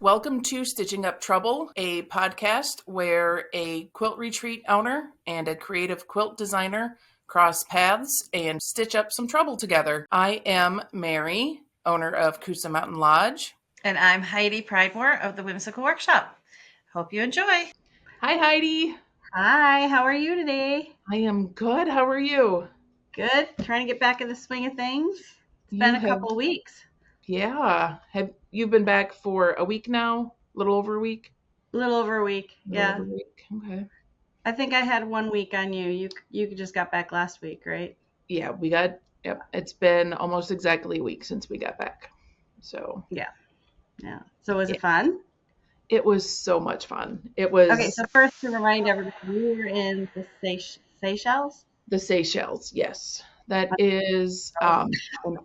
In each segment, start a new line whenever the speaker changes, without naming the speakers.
Welcome to Stitching Up Trouble, a podcast where a quilt retreat owner and a creative quilt designer cross paths and stitch up some trouble together. I am Mary, owner of Coosa Mountain Lodge.
And I'm Heidi Pridemore of the Whimsical Workshop. Hope you enjoy.
Hi, Heidi.
Hi, how are you today?
I am good. How are you?
Good. Trying to get back in the swing of things. It's been a couple weeks.
Yeah. Have you been back for a week now? A little over a week?
A little over a week. Yeah.
Over a week. Okay.
I think I had 1 week on you. You just got back last week, right?
Yeah, it's been almost exactly a week since we got back. So
yeah. So was it fun?
It was so much fun. It was.
Okay, so first to remind everybody, we were in the Seychelles?
The Seychelles, yes. That is an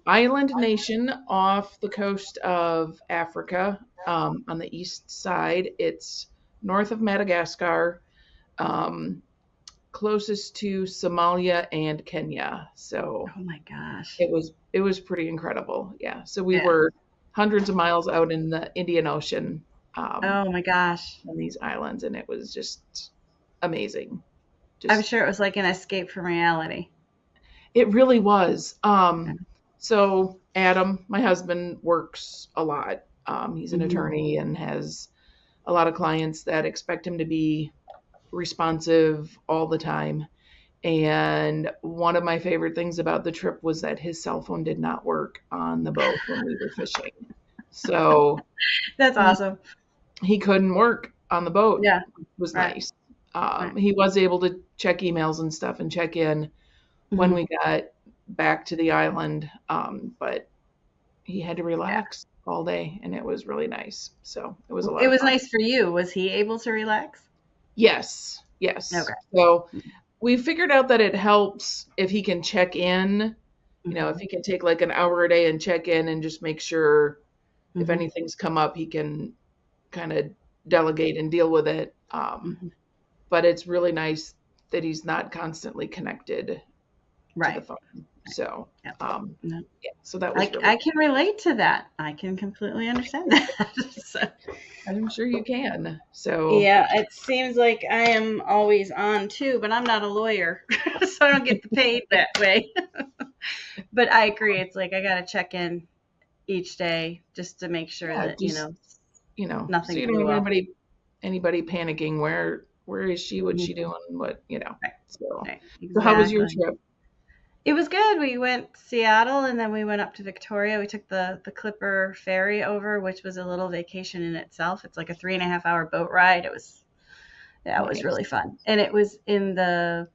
island nation off the coast of Africa, on the east side. It's north of Madagascar, closest to Somalia and Kenya. So,
oh my gosh,
it was pretty incredible. Yeah. So we were hundreds of miles out in the Indian Ocean.
Oh my gosh,
on these islands, and it was just amazing.
I'm sure it was like an escape from reality.
It really was. So Adam, my husband, works a lot. He's an attorney and has a lot of clients that expect him to be responsive all the time. And one of my favorite things about the trip was that his cell phone did not work on the boat when we were fishing. So
that's awesome.
He couldn't work on the boat.
Yeah.
It was nice. He was able to check emails and stuff and check in when we got back to the island, but he had to relax all day, and it was really nice. So it was a lot.
It was nice for you. Was he able to relax?
Yes.
Okay.
So we figured out that it helps if he can check in. You know, if he can take like an hour a day and check in and just make sure if anything's come up, he can kind of delegate and deal with it. But it's really nice that he's not constantly connected to the phone. So, so that was
I can relate to that. I can completely understand that. So,
I'm sure you can. So
yeah, it seems like I am always on too, but I'm not a lawyer, so I don't get paid that way. But I agree. It's like I got to check in each day just to make sure that nothing.
So you don't have anybody panicking. Where is she? What's she doing? What
Right.
So,
Exactly.
So how was your trip?
It was good. We went to Seattle and then we went up to Victoria. We took the Clipper ferry over, which was a little vacation in itself. It's like a 3.5-hour boat ride. It was really fun. And it was in the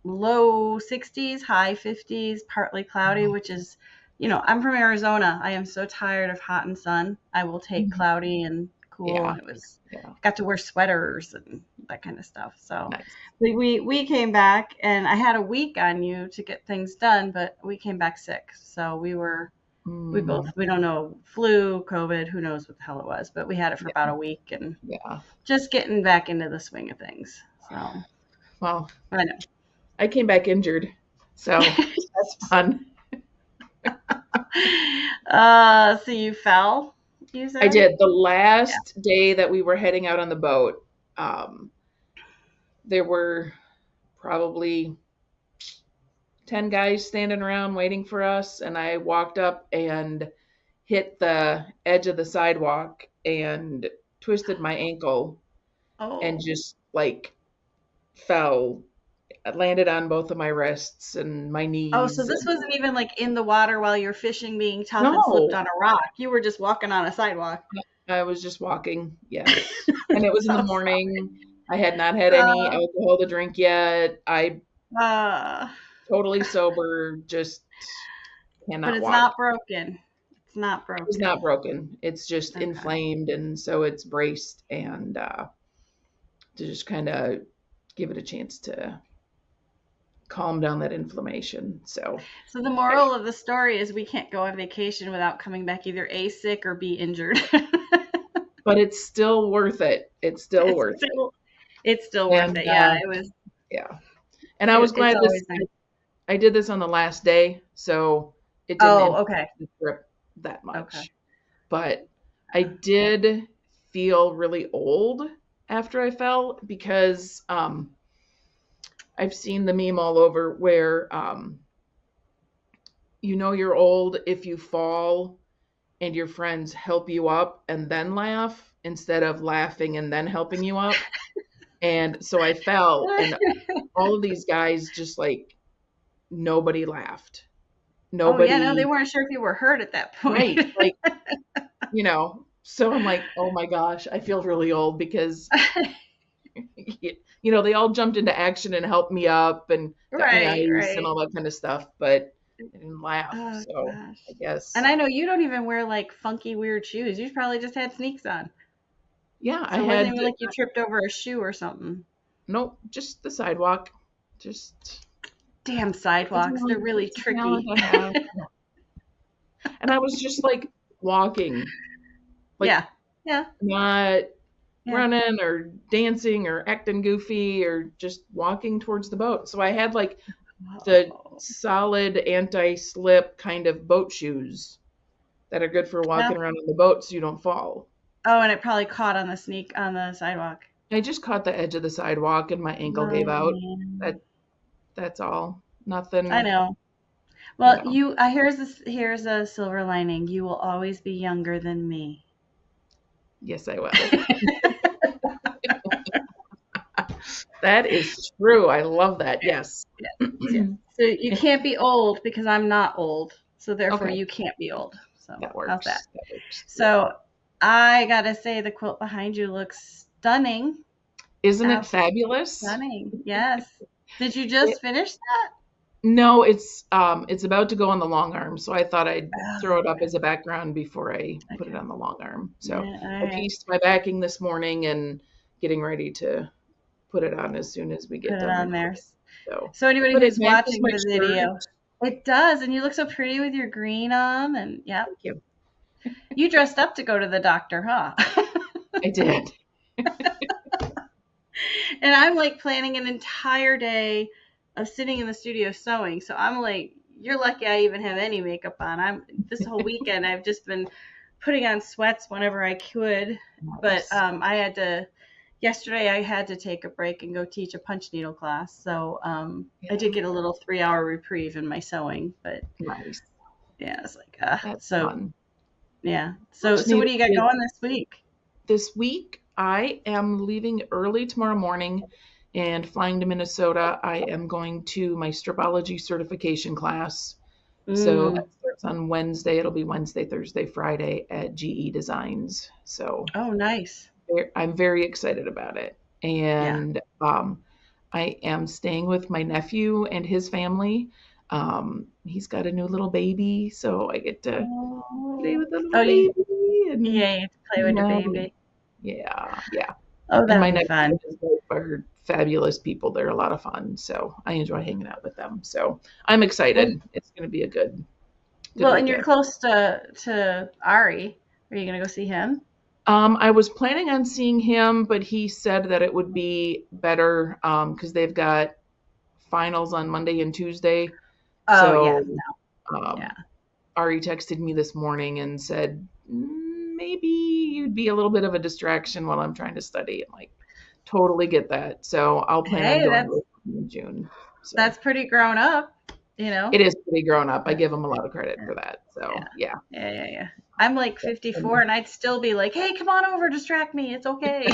low 60s, high 50s, partly cloudy, which is, I'm from Arizona. I am so tired of hot and sun. I will take cloudy and cool.
Yeah.
It was got to wear sweaters and that kind of stuff. So nice. we came back, and I had a week on you to get things done, but we came back sick. So we don't know, flu, COVID, who knows what the hell it was, but we had it for about a week, and just getting back into the swing of things. So
well,
I know
I came back injured, so that's fun.
So you fell?
I did. The last day that we were heading out on the boat, there were probably 10 guys standing around waiting for us, and I walked up and hit the edge of the sidewalk and twisted my ankle and just like fell. I landed on both of my wrists and my knees.
Oh, so this wasn't even like in the water while you're fishing, being tough and slipped on a rock. You were just walking on a sidewalk.
I was just walking, yes. And it was in the morning. I had not had any alcohol to drink yet. I totally sober, just cannot walk.
But it's not broken. It's not broken.
It's not broken. It's just inflamed, and so it's braced, and to just kind of give it a chance to calm down that inflammation. So
the moral of the story is we can't go on vacation without coming back either A, sick, or B, injured.
But it's still worth it. It's still worth it.
It's still worth it. Yeah, it was.
Yeah. And I was glad I did this on the last day, so it didn't impact the trip that much. Okay. But I did feel really old after I fell because I've seen the meme all over where you know you're old if you fall and your friends help you up and then laugh instead of laughing and then helping you up. And so I fell, and all of these guys just like nobody laughed.
Oh yeah, no, they
Nobody,
weren't sure if you were hurt at that point.
right? Like, so I'm like, oh my gosh, I feel really old because they all jumped into action and helped me up and got me
Right,
ice and
right.
all that kind of stuff, but I didn't laugh.
Oh
So I
gosh. And
guess,
I know you don't even wear like funky weird shoes. You probably just had sneaks on.
yeah, I
So it wasn't
had
even like you tripped over a shoe or something.
nope, just the sidewalk. Just
Damn sidewalks, they're really
it's a talent
tricky.
I have. And I was just like walking, like
Yeah. Yeah.
not
Yeah.
running or dancing or acting goofy or just walking towards the boat. So I had like the
Oh.
solid anti-slip kind of boat shoes that are good for
Yeah.
walking around on the boat so you don't fall.
Oh, and it probably caught on the sneak on the sidewalk.
I just caught the edge of the sidewalk and my ankle gave
Oh
out.
man.
That that's all.
I
Nothing,
know.
you
Well,
know.
you here's a silver lining. You will always be younger than me.
Yes, I will. That is true. I love that. Yes.
Yes, yes. So you can't be old because I'm not old. So therefore
Okay,
you can't be old. So
that
how's that?
works. That works. Yeah.
So I gotta say the quilt behind you looks stunning.
Isn't it
Absolutely
fabulous?
stunning. Yes. Did you
It,
just finish that?
no, it's about to go on the long arm, so I thought I'd throw
Oh,
it up as a background before I put it
okay.
on the long arm. So
Yeah, all
I
right.
pieced my backing this morning and getting ready to put it on as soon as we
Put
get
it
done
on
recording.
there.
So
So
I
anybody
put it
who's
back with
watching
my
the
shirt.
video, it does, and you look so pretty with your green on, and yeah,
Thank you.
you dressed up to go to the doctor, huh?
I did.
And I'm like planning an entire day of sitting in the studio sewing. So I'm like, you're lucky I even have any makeup on. I'm this whole weekend I've just been putting on sweats whenever I could. But
Nice.
I had to yesterday I had to take a break and go teach a punch needle class. So I
Yeah,
did get a little 3 hour reprieve in my sewing. But
nice.
yeah, it's like
That's
so
fun.
yeah. So
Punch
so what
needle
do you got
is
going this week?
this week. I am leaving early tomorrow morning and flying to Minnesota. I am going to my stripology certification class. So that
Mm.
starts on Wednesday. It'll be Wednesday, Thursday, Friday at GE Designs. So
Oh, nice.
I'm very excited about it.
Yeah.
And I am staying with my nephew and his family. He's got a new little baby, so I get to stay
Oh,
with the
oh,
little
you,
baby and
yeah, you have to play with
hang
your
out. And,
baby.
yeah, yeah.
Oh,
And
that'll
my
be
nephew
fun.
and his wife are fabulous people. They're a lot of fun, so I enjoy hanging out with them. So I'm
Well,
excited. It's going to be a good
well, and you're
weekend.
close to Ari. Are you gonna go see him?
I was planning on seeing him, but he said that it would be better because they've got finals on Monday and Tuesday.
Oh yeah,
So
yeah.
um, Ari texted me this morning and said, maybe you'd be a little bit of a distraction while I'm trying to study. I'm like, totally get that. So I'll plan on
Hey,
going with him in June. So
that's pretty grown up, you know.
it is pretty grown up. I
Yeah,
give him a lot of credit
yeah,
for that.
yeah,
So yeah.
yeah, yeah, yeah. I'm like
That's
54,
funny.
and I'd still be like, "Hey, come on over, distract me. It's okay."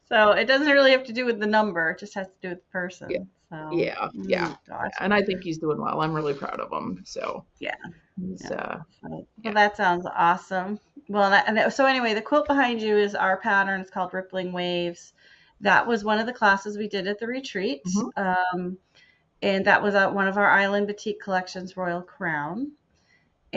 So it doesn't really have to do with the number; it just has to do with the
Yeah.
person. So,
Yeah. Yeah. Yeah.
gosh,
And I think he's doing well. I'm really proud of him. So
yeah.
he's,
Yeah. So, well,
yeah.
that sounds awesome. Well, so anyway, the quilt behind you is our pattern. It's called Rippling Waves. That was one of the classes we did at the retreat.
Hmm.
And that was at one of our Island Boutique collections, Royal Crown.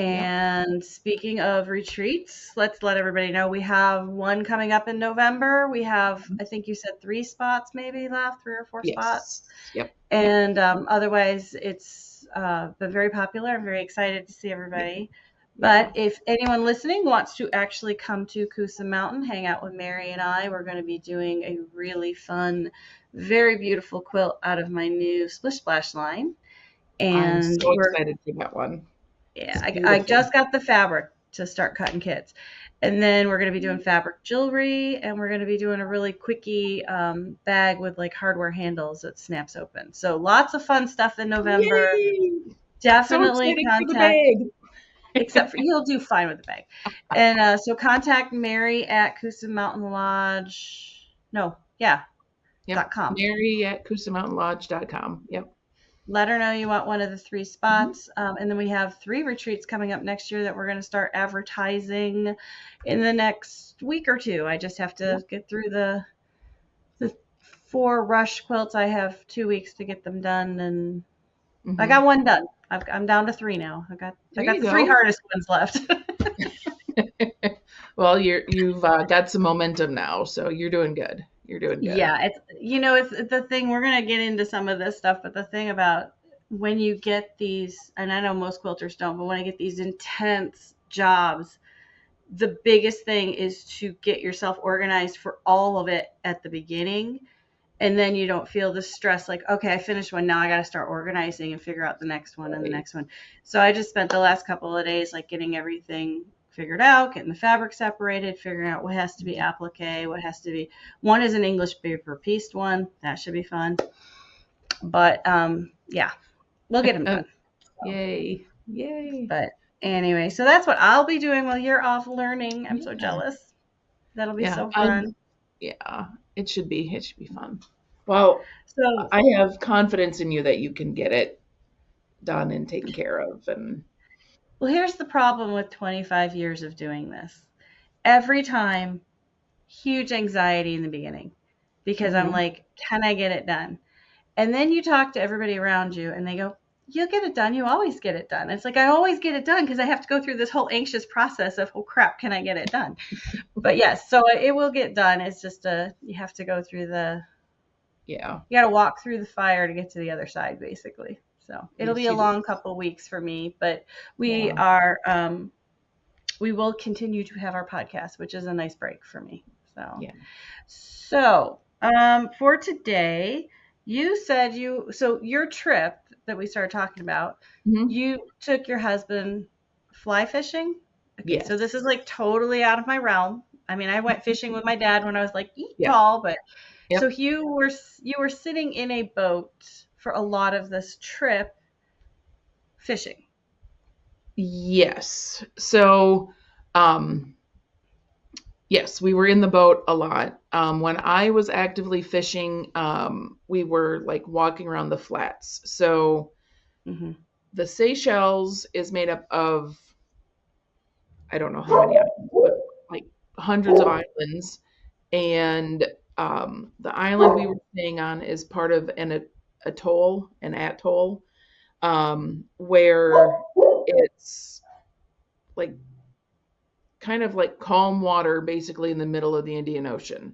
Yep.
And speaking of retreats, let's let everybody know we have one coming up in November. We have, I think you said 3 spots maybe left, 3 or 4 spots.
Yes. Yep. Yep.
And otherwise, it's been very popular. I'm very excited to see
Yeah.
everybody.
Yeah.
But if anyone listening wants to actually come to Coosa Mountain, hang out with Mary and I, we're going to be doing a really fun, very beautiful quilt out of my new Splish Splash line.
I'm
And
so excited for that one.
yeah,
It's
I
beautiful.
just got the fabric to start cutting kits. And then we're going to be doing fabric jewelry, and we're going to be doing a really quickie bag with like hardware handles that snaps open. So lots of fun stuff in November.
Yay! So
Definitely
excited for the
contact,
bag.
except for you'll do fine with the bag. And so contact Mary at Coosa Mountain Lodge. No, yeah,
Yep.
.com.
Mary at CoosaMountainLodge.com. Yep.
Let her know you want one of the 3 spots. And then we have 3 retreats coming up next year that we're going to start advertising in the next week or 2. I just have to get through the 4 rush quilts. I have 2 weeks to get them done, and I got 1 done. I'm down to 3 now. I got the 3 hardest ones left.
Well, you've got some momentum now, so you're doing good. You're doing good.
Yeah, it's the thing. We're gonna get into some of this stuff, but the thing about when you get these, and I know most quilters don't, but when I get these intense jobs, the biggest thing is to get yourself organized for all of it at the beginning. And then you don't feel the stress like, okay, I finished one. Now I got to start organizing and figure out the next one and the next one. So I just spent the last couple of days like getting everything figured out, getting the fabric separated, figuring out what has to be applique, what has to be. One is an English paper pieced one. That should be fun. But yeah, we'll get them done.
So. Yay.
But anyway, so that's what I'll be doing while you're off learning. I'm so jealous. That'll be so fun.
Yeah, it should be fun. Well, so I have confidence in you that you can get it done and taken care of. And
well, here's the problem with 25 years of doing this. Every time, huge anxiety in the beginning because I'm like, can I get it done? And then you talk to everybody around you and they go, you'll get it done. You always get it done. It's like, I always get it done because I have to go through this whole anxious process of, oh crap, can I get it done? But yes, so it will get done. It's just you have to go through you got to walk through the fire to get to the other side, basically. So it'll be a long couple of weeks for me, but we will continue to have our podcast, which is a nice break for me. So for today, you said your trip that we started talking about, you took your husband fly fishing. Okay, so this is like totally out of my realm. I mean, I went fishing with my dad when I was like tall, but so you were sitting in a boat for a lot of this trip fishing.
Yes. So, yes, we were in the boat a lot. When I was actively fishing, we were like walking around the flats. So the Seychelles is made up of, I don't know how many islands, but like hundreds of islands. And the island we were staying on is part of an atoll, where it's like kind of like calm water, basically in the middle of the Indian Ocean.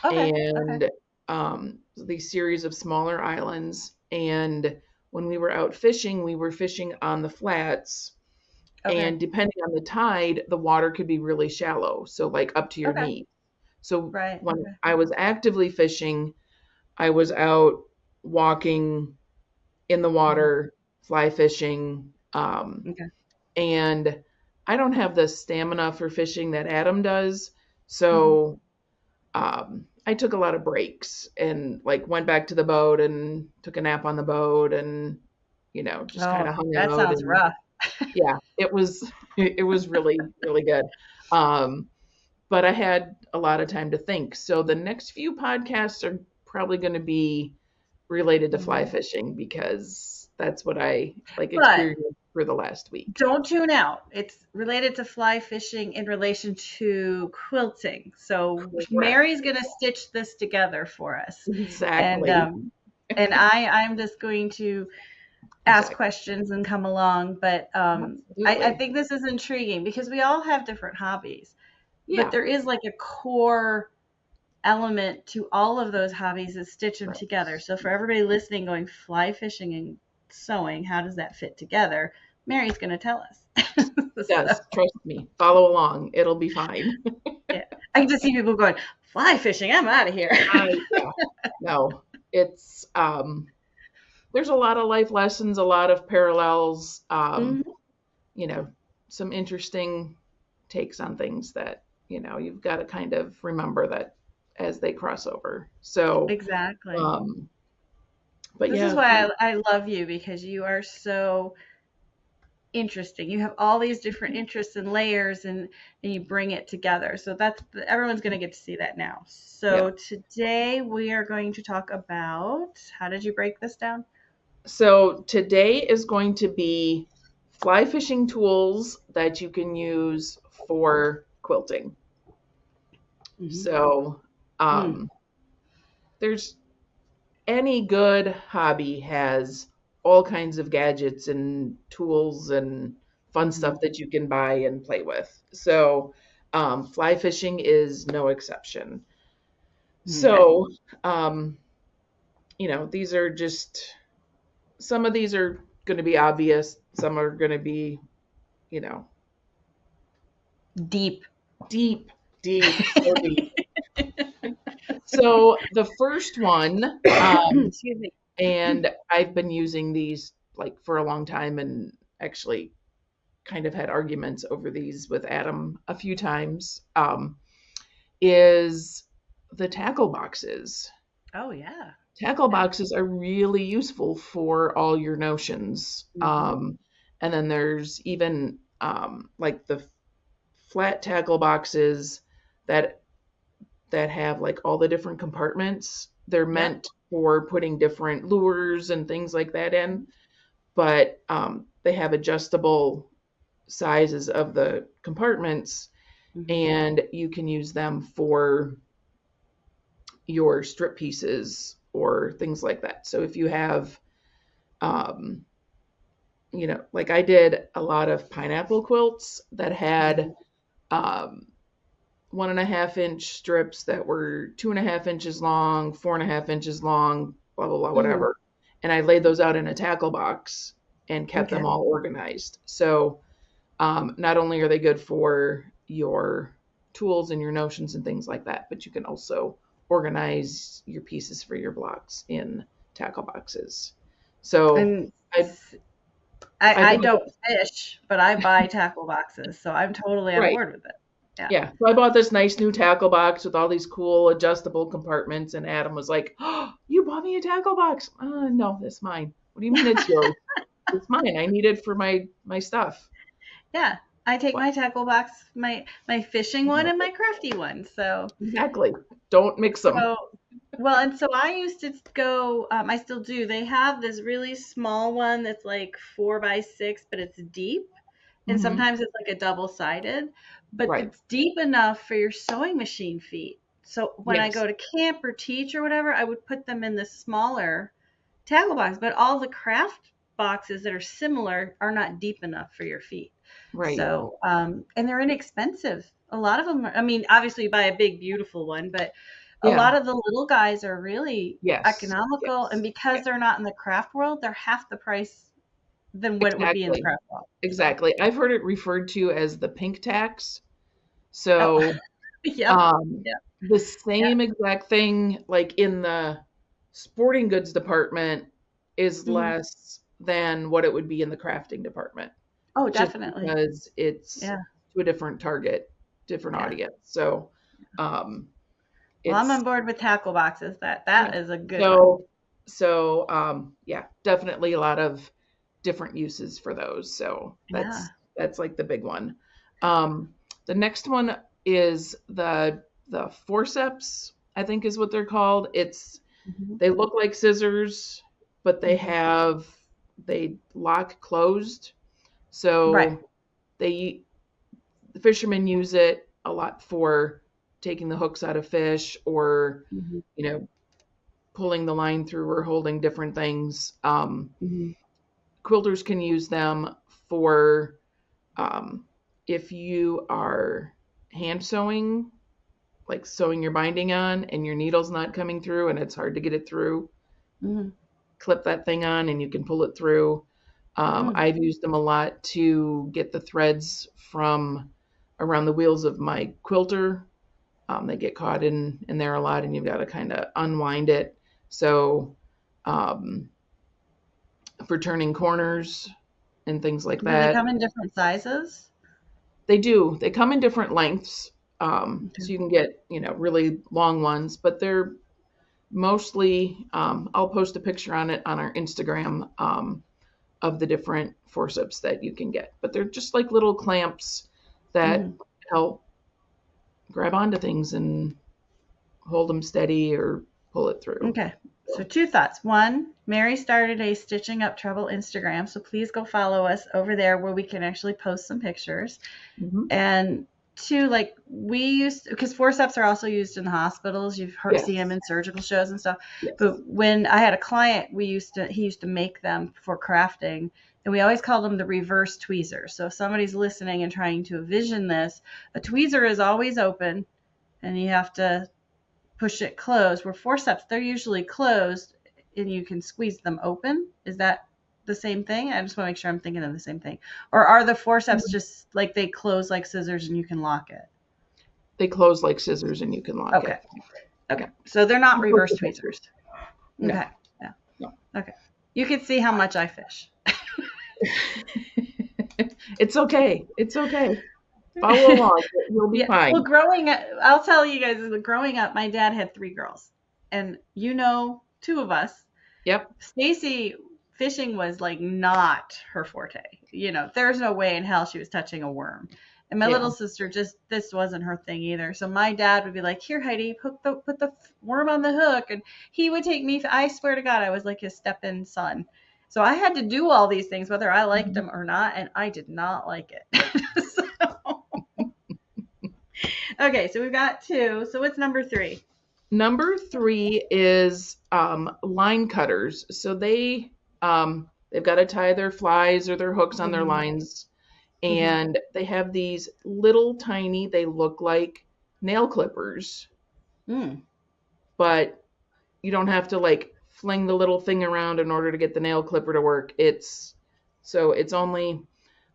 And these series of smaller islands. And when we were out fishing, we were fishing on the flats. And depending on the tide, the water could be really shallow, so like up to your knee. So when I was actively fishing, I was out walking in the water, fly fishing, and I don't have the stamina for fishing that Adam does. So I took a lot of breaks and like went back to the boat and took a nap on the boat and, just kind of hung out.
That sounds rough.
Yeah, it was really, really good. But I had a lot of time to think. So the next few podcasts are probably going to be related to fly fishing because that's what I experienced for the last week.
Don't tune out. It's related to fly fishing in relation to quilting. So Mary's going to stitch this together for us.
Exactly.
And I'm just going to ask questions and come along. But I think this is intriguing because we all have different hobbies. Yeah. But there is like a core element to all of those hobbies is stitch them together. So for everybody listening going fly fishing and sewing, how does that fit together? Mary's going to tell us.
Yes, trust me. Follow along. It'll be fine.
Yeah. I can just see people going, fly fishing, I'm out of here.
No, it's there's a lot of life lessons, a lot of parallels, some interesting takes on things that, you've got to kind of remember that as they cross over. So,
Exactly.
um, but
This is
yeah,
why I love you, because you are so interesting. You have all these different interests and layers, and you bring it together. So everyone's going to get to see that now.
yeah.
So today we are going to talk about, how did you break this down?
So today is going to be fly fishing tools that you can use for quilting.
Hmm.
So,
Mm,
um, there's any good hobby has all kinds of gadgets and tools and fun
hmm.
stuff that you can buy and play with. So, fly fishing is no exception.
Okay.
So, um, these are just some of these are going to be obvious. Some are going to be, you know,
Deep.
deep, deep, so deep. So the first one,
Excuse me.
and I've been using these like for a long time and actually kind of had arguments over these with Adam a few times, is the tackle boxes.
Oh yeah.
Tackle
Yeah.
boxes are really useful for all your notions.
Hmm.
And then there's even like the flat tackle boxes that have like all the different compartments. They're
Yep.
meant for putting different lures and things like that in, but they have adjustable sizes of the compartments,
Hmm.
and you can use them for your strip pieces or things like that. So if you have, um, like I did a lot of pineapple quilts that had
Hmm.
1.5 inch strips that were 2.5 inches long, 4.5 inches long, blah, blah, blah,
Mm.
whatever. And I laid those out in a tackle box and kept them
Okay.
all organized. So not only are they good for your tools and your notions and things like that, but you can also organize your pieces for your blocks in tackle boxes. So
And
I, I
I
bought,
don't fish, but I buy tackle boxes, so I'm totally on
right.
board with it. Yeah.
Yeah. So I bought this nice new tackle box with all these cool adjustable compartments. And Adam was like, "Oh, you bought me a tackle box?" No, it's mine. What do you mean it's yours? It's mine. I need it for my stuff.
Yeah. I take
What?
my tackle box, my fishing one and my crafty one.
Exactly. Don't mix them.
So well, and so I used to go. I still do. They have this really small one that's like 4 by 6, but it's deep, and
Hmm.
sometimes it's like a double sided, but
Right.
it's deep enough for your sewing machine feet. So when I
Yes.
go to camp or teach or whatever, I would put them in the smaller tackle box. But all the craft boxes that are similar are not deep enough for your feet.
Right.
So, and they're inexpensive. A lot of them, I mean, obviously you buy a big, beautiful one, but a
Yeah.
lot of the little guys are really
Yes.
economical. And
Yes.
because
Yes.
they're not in the craft world, they're half the price than what it would be in the
Exactly.
craft world. So,
Exactly. I've heard it referred to as the pink tax.
oh,
So
yep,
Um,
yep,
the
yep.
same exact thing, like in the sporting goods department, is
Hmm.
less than what it would be in the crafting department,
Oh,
just
definitely.
because it's
Yeah,
to a different target, different
yeah.
audience. So, um,
Well, I'm
it's
on board with tackle boxes. That
yeah.
that is a good one.
So, yeah, definitely a lot of different uses for those. So
Yeah.
that's like the big one. The next one is the forceps, I think is what they're called.
Hmm.
They look like scissors, but
Hmm.
they lock closed.
Right.
So they the fishermen use it a lot for taking the hooks out of fish or
Hmm.
you know pulling the line through or holding different things.
Hmm.
Quilters can use them for um, if you are hand sewing, like sewing your binding on and your needle's not coming through and it's hard to get it through,
Hmm.
clip that thing on and you can pull it through.
Mm.
I've used them a lot to get the threads from around the wheels of my quilter. They get caught in there a lot and you've got to kind of unwind it. So, um, for turning corners and things like
Do they
that.
come in different sizes?
They do. They come in different lengths.
Okay.
So you can get, really long ones, but they're mostly, I'll post a picture on it on our Instagram, of the different forceps that you can get. But they're just like little clamps that
Hmm.
help grab onto things and hold them steady or pull it through.
Okay. So
So,
two thoughts. One, Mary started a Stitching Up Trouble Instagram, so please go follow us over there where we can actually post some pictures.
mhm.
And two, like we used, because forceps are also used in hospitals. You've heard,
Yes,
see them in surgical shows and stuff.
yes.
But when I had a client, he used to make them for crafting, and we always called them the reverse tweezer. So if somebody's listening and trying to envision this, a tweezer is always open, and you have to push it closed. Where forceps, they're usually closed, and you can squeeze them open. Is that the same thing? I just want to make sure I'm thinking of the same thing. Or are the forceps just like they close like scissors and you can lock it?
They close like scissors and you can lock
Okay.
it.
Okay.
Yeah.
So they're not
I'll post
reverse
the
tweezers.
pictures. No,
Okay. Yeah.
no.
Okay. You can see how much I fish.
It's okay. It's okay. Follow along. You'll be
Yeah. Well,
fine.
growing up, I'll tell you guys, growing up, my dad had three girls. And two of us,
Yep.
Stacy, fishing was like not her forte. There's no way in hell she was touching a worm. And my
Yeah.
little sister, just this wasn't her thing either. So my dad would be like, "Here, Heidi, put the worm on the hook," and he would take me. I swear to God, I was like his step-in son. So I had to do all these things, whether I liked
Mhm.
them or not, and I did not like it. So, okay, so we've got two. So what's number three?
Number three is line cutters. So they've got to tie their flies or their hooks on their
Mm-hmm.
lines,
Mm-hmm.
and they have these little tiny. They look like nail clippers,
Mm.
but you don't have to like fling the little thing around in order to get the nail clipper to work. It's only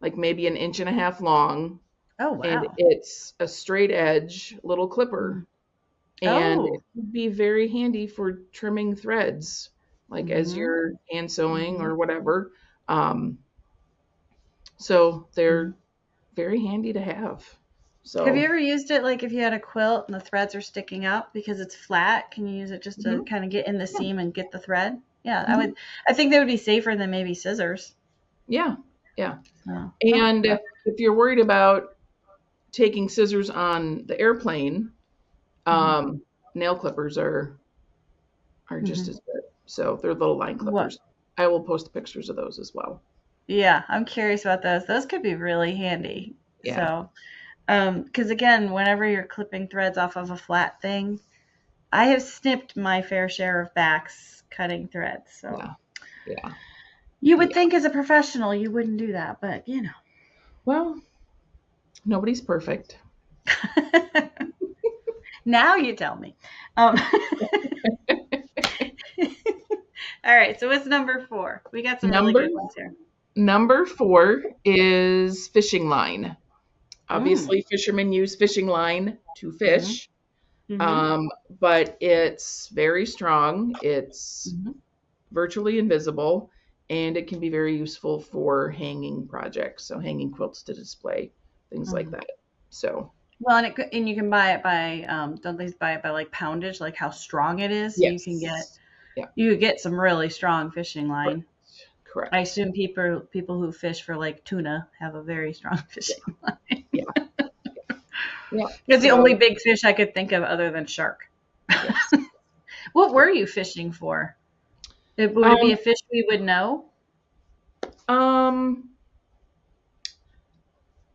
like maybe an inch and a half long,
Oh
and
wow.
it's a straight edge little
Mm-hmm.
clipper, and
Oh.
it would be very handy for trimming threads, like as
Mm-hmm.
you're hand sewing
Mm-hmm.
or whatever. Um, so
Mm-hmm.
they're very handy to have.
Have you
So,
ever used it like if you had a quilt and the threads are sticking up because it's flat? Can you use it just to
mhm,
kind of get in the
yeah,
seam and get the thread? Yeah, I
mhm,
would. I think they would be safer than maybe scissors.
yeah, yeah.
Oh, oh,
And
well.
if you're worried about taking scissors on the airplane,
Hmm.
um, nail clippers are just
Hmm.
as good. So they're little line
What?
clippers. I will post pictures of those as well.
Yeah, I'm curious about those. Those could be really handy.
Yeah,
So, because again, whenever you're clipping threads off of a flat thing, I have snipped my fair share of backs cutting threads. So
yeah, yeah,
you would
yeah.
think as a professional you wouldn't do that, but
Well, nobody's perfect.
now you tell me. Um, all right, so what's number four? We got some really
Number
good ones here.
number four is fishing line.
Mm.
Obviously, fishermen use fishing line to
Mm-hmm.
fish,
Mm-hmm.
um, but it's very strong. It's
Mm-hmm.
virtually invisible, and it can be very useful for hanging projects. So hanging quilts to display, things like
Mm-hmm.
that. So
Well, and you can buy it by don't they buy it by like poundage, like how strong it is. So
yes, yeah,
you could get some really strong fishing
correct,
line. I
correct.
assume people who fish for like tuna have a very strong
Yeah,
fishing line.
yeah, yeah.
It's the only
So
big fish I could think of other than shark.
yes.
What
Yeah.
were you fishing for? Would it be
Um,
a fish we would know?
um,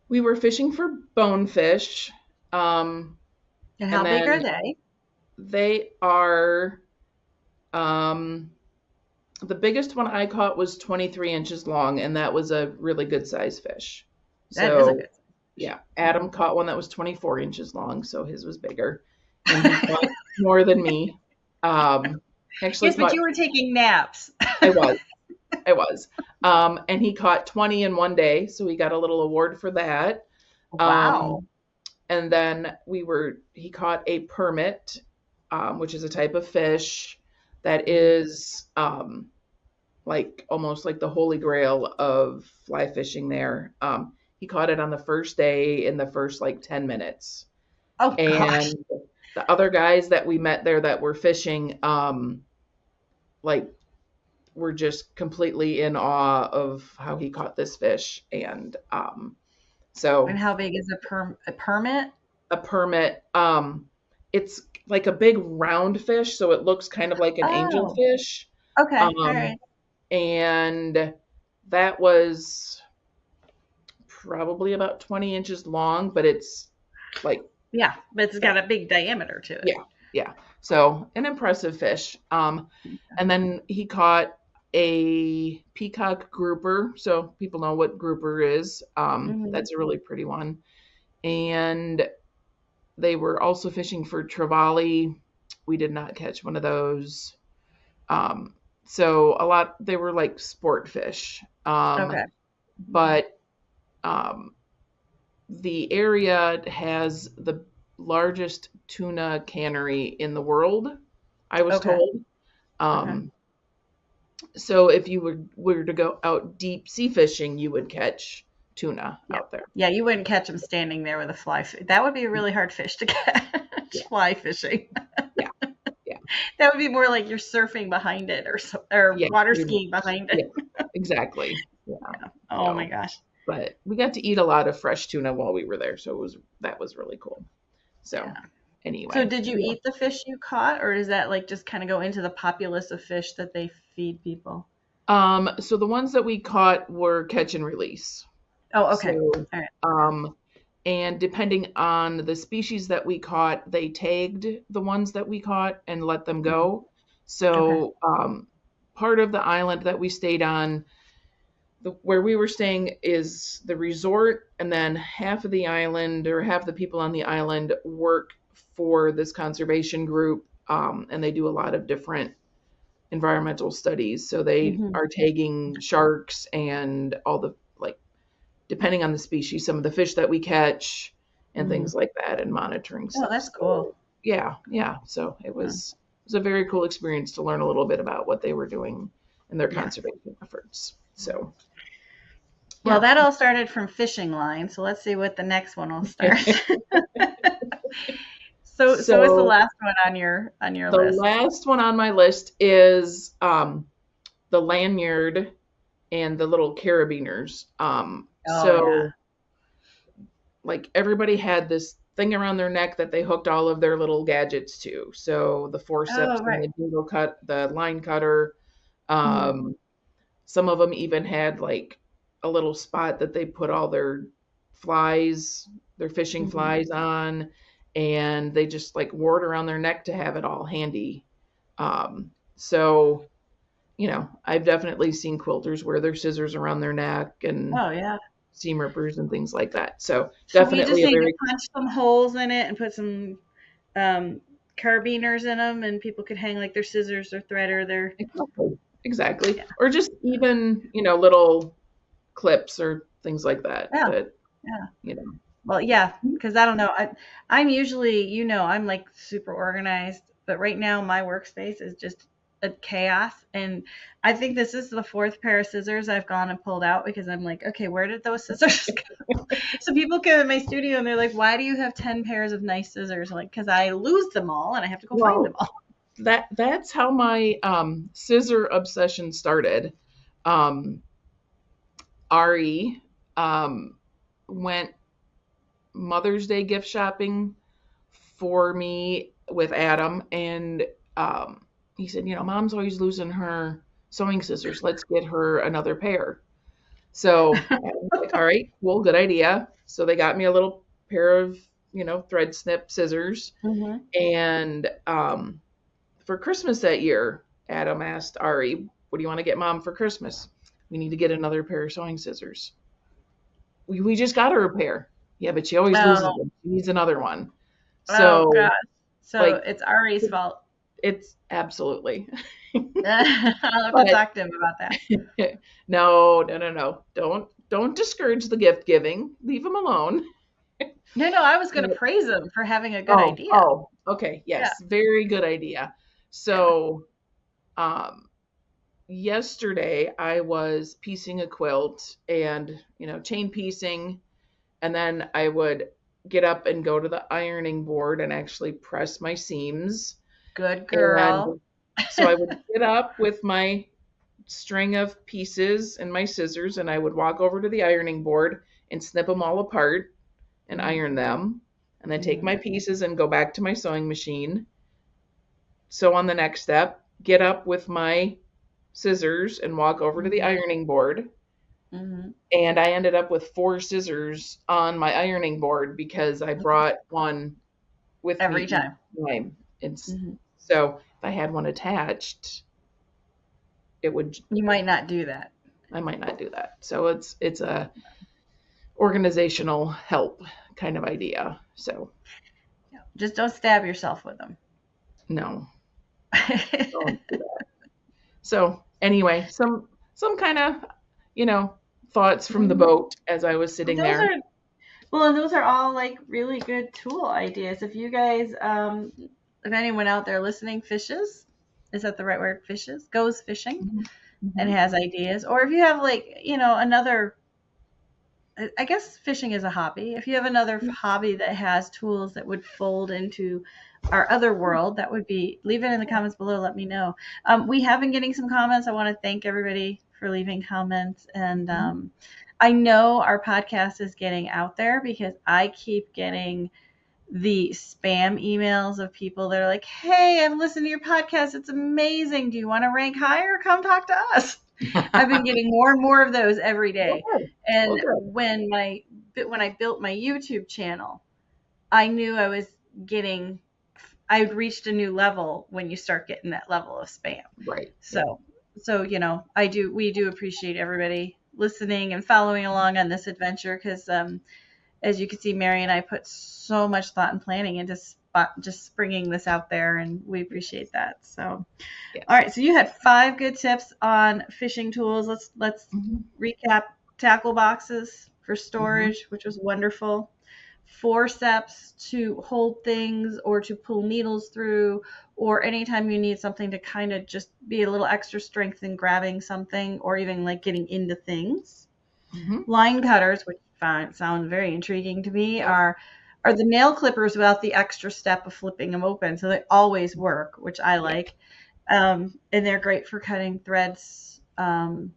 we were fishing for bonefish, um,
And
and
how big are
then
they?
they are um, the biggest one I caught was 23 inches long, and that was a really good size fish.
That is a
So
good fish.
yeah, Adam caught one that was 24 inches long, so his was bigger, and he caught more than me. He actually
Yes, but
caught.
you were taking naps.
I was, I was, and he caught 20 in one day, so he got a little award for that.
Wow.
Um, and then he caught a permit, which is a type of fish that is like almost like the holy grail of fly fishing there. he caught it on the first day in the first like 10 minutes.
Oh gosh.
And the other guys that we met there that were fishing, like were just completely in awe of how he caught this fish. And
And
so
how big is a permit?
a permit, it's like a big round fish, so it looks kind of like an
Oh,
angelfish.
okay. All
Um,
right.
and that was probably about 20 inches long, but it's like,
Yeah, but it's got a big diameter to it.
yeah, yeah. So an impressive fish. And then he caught a peacock grouper. So people know what grouper is.
Hmm.
That's a really pretty one. And they were also fishing for trevally. We did not catch one of those. Um, so a lot, they were like sport fish.
Okay.
But um, the area has the largest tuna cannery in the world, I was
Okay.
told.
Okay.
Um, so if you were to go out deep sea fishing, you would catch tuna
Yeah.
out there.
Yeah, you wouldn't catch them standing there with a fly. That would be a really hard fish to catch.
Yeah,
Fly fishing.
yeah, yeah,
That would be more like you're surfing behind it or
yeah,
water
pretty
skiing
much.
behind
Yeah,
it.
exactly. Yeah.
Yeah. Oh my
So,
gosh.
but we got to eat a lot of fresh tuna while we were there, so that was really cool. So,
Yeah. So
anyway,
did you
yeah.
eat the fish you caught, or does that like just kind of go into the populace of fish that they feed people?
So the ones that we caught were catch and release.
Oh, okay.
So,
All right. Okay.
um, and depending on the species that we caught, they tagged the ones that we caught and let them
Mhm.
go.
Okay.
So, part of the island that we stayed on, where we were staying is the resort, and then half of the island or half the people on the island work for this conservation group, and they do a lot of different environmental studies. So they
Hmm.
are tagging sharks and all the like depending on the species, some of the fish that we catch and
Hmm.
things like that and monitoring
Oh,
stuff.
that's cool.
So yeah, yeah. So
Yeah.
it was a very cool experience to learn a little bit about what they were doing in their
Yeah.
conservation efforts. So
Well,
yeah.
that all started from fishing line, so let's see what the next one will start. So what's the
So
last one on your
the
list?
last one on my list is the lanyard and the little carabiners.
Oh yeah.
So like everybody had this thing around their neck that they hooked all of their little gadgets to. So the forceps
Oh
and
right.
the dingle cut, the line cutter.
Hmm.
Um, some of them even had like a little spot that they put all their flies, their fishing
Hmm.
flies on, and they just like wore it around their neck to have it all handy. So, I've definitely seen quilters wear their scissors around their neck and
Oh yeah.
seam rippers and things like that. So
So we just
definitely a
need to
very
punch some holes in it and put some um, carabiners in them, and people could hang like their scissors or thread or their
exactly, exactly.
yeah.
Or just even, little clips or things like that
Yeah.
that,
Yeah.
you know.
Well, yeah, because I don't know. I'm usually, I'm like super organized, but right now my workspace is just a chaos. And I think this is the fourth pair of scissors I've gone and pulled out because I'm like, okay, where did those scissors go? So people come in my studio and they're like, why do you have 10 pairs of nice scissors? Like, because I lose them all and I have to go find them
Well,
all.
that's how my scissor obsession started. Um, Ari went Mother's Day gift shopping for me with Adam, and he said, Mom's always losing her sewing scissors. Let's get her another pair. So Adam's like, all right, cool, good idea. So they got me a little pair of, thread snip scissors.
Hmm.
And for Christmas that year, Adam asked Ari, what do you want to get Mom for Christmas? We need to get another pair of sewing scissors. We just got her a pair. Yeah, but she always loses
Oh,
them. She needs another one.
oh
So,
gosh. So
like,
it's Ari's fault.
it's absolutely.
I'll have to
But
talk to him about that.
no, no, no, no. Don't discourage the gift giving. Leave them alone.
No, no, I was going to praise him for having a good
Oh,
idea.
oh, okay.
Yeah.
Yes, very good idea.
Yeah.
So, um, yesterday I was piecing a quilt and, chain piecing. and then I would get up and go to the ironing board and actually press my seams.
Good
And
girl.
so I would get up with my string of pieces and my scissors, and I would walk over to the ironing board and snip them all apart and iron them, and then take my pieces and go back to my sewing machine. So on the next step, get up with my scissors and walk over to the ironing board.
Mm-hmm.
And I ended up with 4 scissors on my ironing board because I brought one with me
Every
each
time.
time. So if I had one attached, it would
You might not do that.
I might not do that. So it's a organizational help kind of idea. So
Just don't stab yourself with them.
no, don't do that. So anyway, some kind of thoughts from the boat as I was sitting there.
And those are all like really good tool ideas. If you guys, if anyone out there listening fishes, is that the right word? Fishes, goes fishing and has ideas, or if you have like, another, I guess fishing is a hobby. If you have another hobby that has tools that would fold into our other world, that would be, leave it in the comments below. Let me know. We have been getting some comments. I want to thank everybody for leaving comments. And I know our podcast is getting out there because I keep getting the spam emails of people that are like, hey, I've listened to your podcast. It's amazing. Do you want to rank higher? Come talk to us. I've been getting more and more of those every day. And when I built my YouTube channel, I knew I'd reached a new level when you start getting that level of spam.
Right.
So we do appreciate everybody listening and following along on this adventure because as you can see, Mary and I put so much thought and planning into just bringing this out there, and we appreciate that. So, yes. All right. So you had 5 good tips on fishing tools. Let's recap. Tackle boxes for storage, which was wonderful. Forceps to hold things or to pull needles through, or anytime you need something to kind of just be a little extra strength in grabbing something or even like getting into things. Line cutters, which sound very intriguing to me, are the nail clippers without the extra step of flipping them open. So they always work, which I like. And they're great for cutting threads and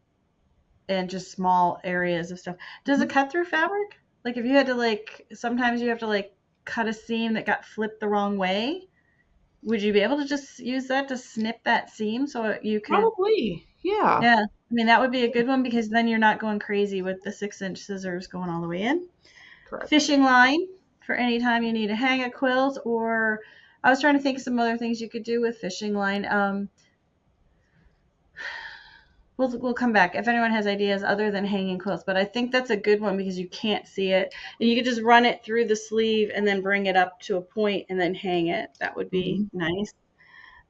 just small areas of stuff. Does it cut through fabric? Like if you had to sometimes you have to cut a seam that got flipped the wrong way. Would you be able to just use that to snip that seam so you could?
Probably, yeah.
Yeah, I mean, that would be a good one because then you're not going crazy with the 6-inch scissors going all the way in.
Correct. Fishing
line for any time you need to hang a quilt, or I was trying to think of some other things you could do with fishing line. We'll come back if anyone has ideas other than hanging quilts, but I think that's a good one because you can't see it and you could just run it through the sleeve and then bring it up to a point and then hang it. That would be nice.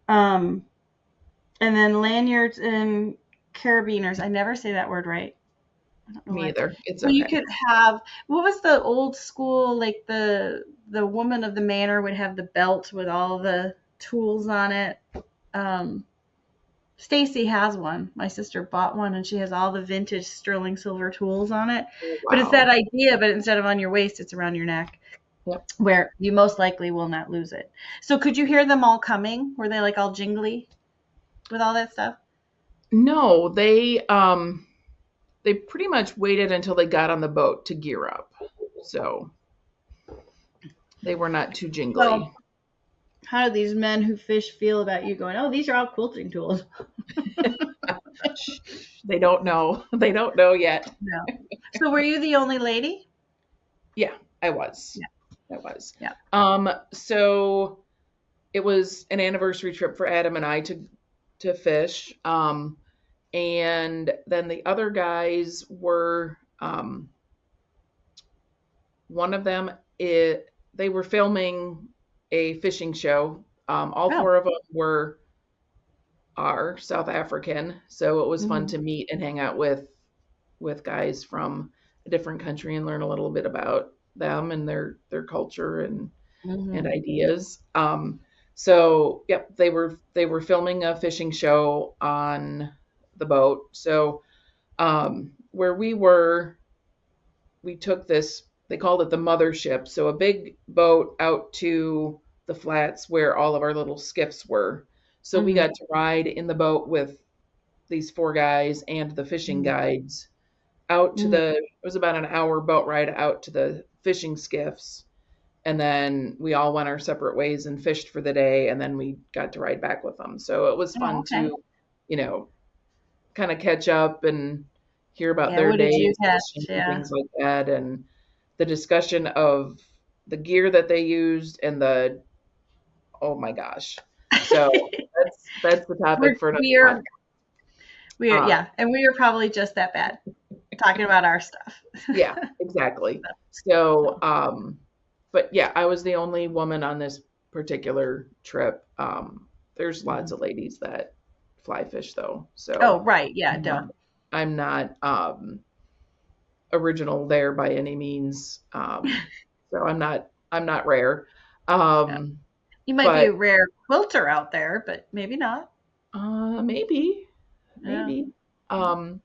And then lanyards and carabiners. I never say that word right. I don't know
Me either. It's
so okay. You could have, what was the old school, like the woman of the manor would have the belt with all the tools on it. Stacy has one. My sister bought one and she has all the vintage sterling silver tools on it. Oh, wow. But it's that idea, but instead of on your waist, it's around your neck. Yep. Where you most likely will not lose it. So could you hear them all coming? Were they all jingly with all that stuff?
No, they pretty much waited until they got on the boat to gear up. So they were not too jingly.
So, how do these men who fish feel about you going, oh, these are all quilting tools?
They don't know. They don't know yet.
No. So were you the only lady?
Yeah, I was.
Yeah.
I was.
Yeah.
So it was an anniversary trip for Adam and I to fish. And then the other guys were, one of them, they were filming a fishing show. All 4 of them are South African. So it was fun to meet and hang out with guys from a different country and learn a little bit about them and their culture and ideas. So yep, they were filming a fishing show on the boat. So where we were, we took this they called it the mothership. So a big boat out to the flats where all of our little skiffs were. So we
Mhm.
got to ride in the boat with these four guys and the fishing
Mhm.
guides out to
Mhm.
it was about an hour boat ride out to the fishing skiffs. And then we all went our separate ways and fished for the day. And then we got to ride back with them. So it was
Oh,
fun
okay.
to, you know, kind of catch up and hear about
Yeah.
their
What did you
days fishing
catch?
and
Yeah.
things like that. And the discussion of the gear that they used and oh my gosh. So that's the topic for another
We're
podcast.
yeah, and we are probably just that bad talking about our stuff.
Yeah, exactly.
So,
So, but yeah, I was the only woman on this particular trip. There's lots
mhm.
of ladies that fly fish though.
Oh,
So
right. Yeah.
I'm not,
Duh.
I'm not original there by any means. So I'm not rare.
Yeah.
Um,
You might be
but
a rare quilter out there, but maybe not.
maybe,
Yeah.
maybe. Um,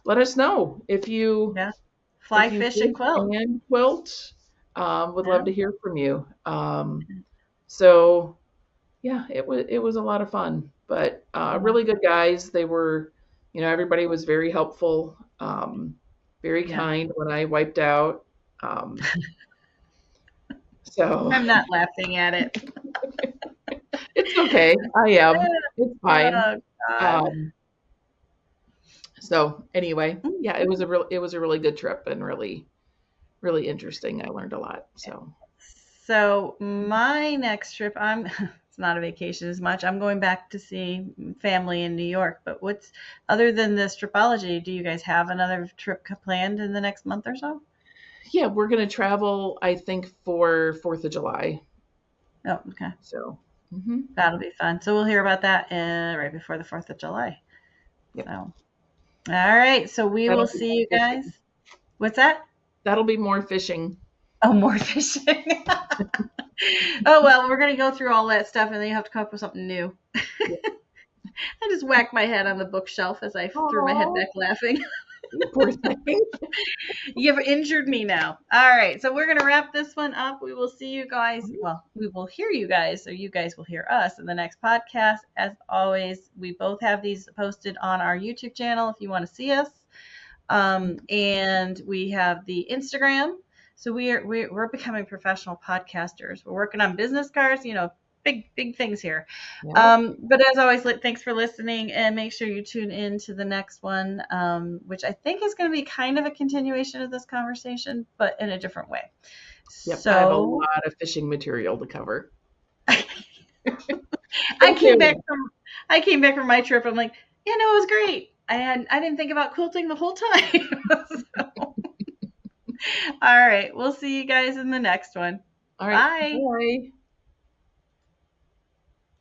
let us know if you
Yeah. Fly,
if you
fish, and
fish
quilt.
and quilt. Would
Yeah.
love to hear from you. So yeah, it was a lot of fun, but
Yeah.
really good guys. They were, everybody was very helpful, very
Yeah.
kind when I wiped out. Um, so
I'm not laughing at it.
it's okay. I am. It's fine.
Oh, God.
Um, so anyway,
Mm.
yeah, it was a really good trip and really really interesting. I learned a lot. So
So my next trip, it's not a vacation as much. I'm going back to see family in New York. But what's other than this tripology? Do you guys have another trip planned in the next month or so?
yeah, we're gonna travel. I think for Fourth of July.
Oh, okay,
So hmm
that'll be fun. So we'll hear about that right before the 4th of July. So,
yep,
all right. So we will
that'll be
see
more
you guys.
fishing.
What's that?
That'll be more fishing.
Oh, more fishing. Oh well, we're gonna go through all that stuff, and then you have to come up with something new.
Yeah.
I just whacked my head on the bookshelf as I threw my head
Oh,
back laughing.
you poor thing.
You've injured me now. All right, so we're gonna wrap this one up. We will see you guys. Well, we will hear you guys, or you guys will hear us in the next podcast. As always, we both have these posted on our YouTube channel if you want to see us. And we have the Instagram. So we're becoming professional podcasters. We're working on business cards. Big things here.
Yep.
But as always, thanks for listening, and make sure you tune in to the next one, which I think is going to be kind of a continuation of this conversation, but in a different way.
Yep. I have a
So
lot of fishing material to cover.
I
Stay
came back
tuned.
from I came back from my trip. I'm like, yeah, no, it was great. I didn't think about quilting the whole time. So, all right, we'll see you guys in the next one.
All right.
Bye.
Bye.